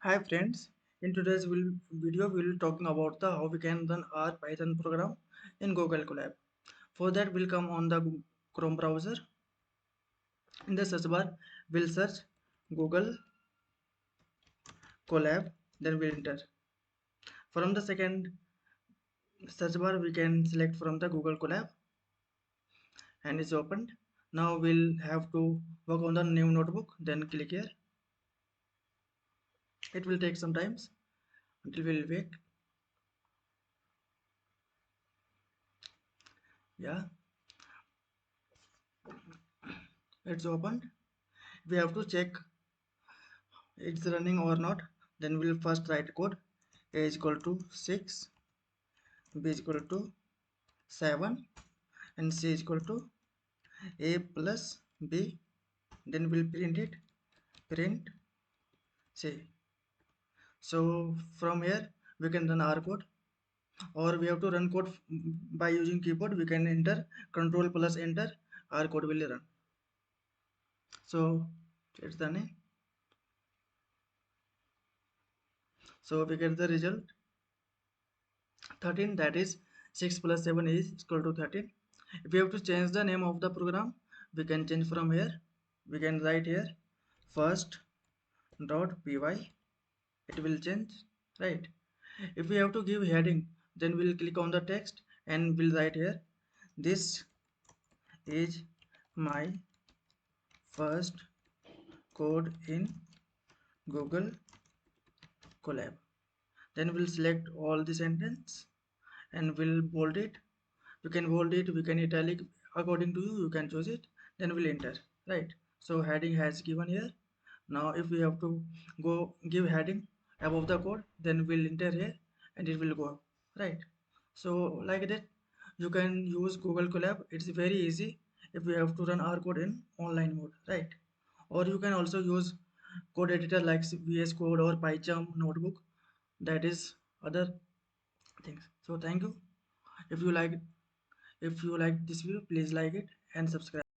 Hi friends, in today's video we will talking about the how we can run our Python program in Google Colab. For that we'll come on the Chrome browser. In the search bar we'll search Google Colab, then we'll enter. From the second search bar we can select from the Google Colab and it's opened. Now we'll have to work on the new notebook, then click here. It will take some time until we'll wait. Yeah, it's opened. We have to check it's running or not. Then we'll first write code. A is equal to 6, b is equal to 7, and c is equal to a plus b. Then we'll print it, print c. So from here we can run our code, or we have to run code by using keyboard. We can enter control plus enter, our code will run. So it's running. So we get the result 13, that is 6 plus 7 is equal to 13. If we have to change the name of the program, we can change from here. We can write here first dot py. It will change, right? If we have to give heading, then we'll click on the text and we'll write here this is my first code in Google Colab. Then we'll select all the sentence and we'll bold it. You can bold it, we can italic, according to you, you can choose it. Then we'll enter, right? So heading has given here. Now if we have to go give heading above the code, then we'll enter here and it will go up, right? So like that you can use Google Colab. It's very easy if we have to run our code in online mode, right? Or you can also use code editor like VS Code or PyCharm notebook, that is other things. So thank you. If you like this video, please like it and subscribe.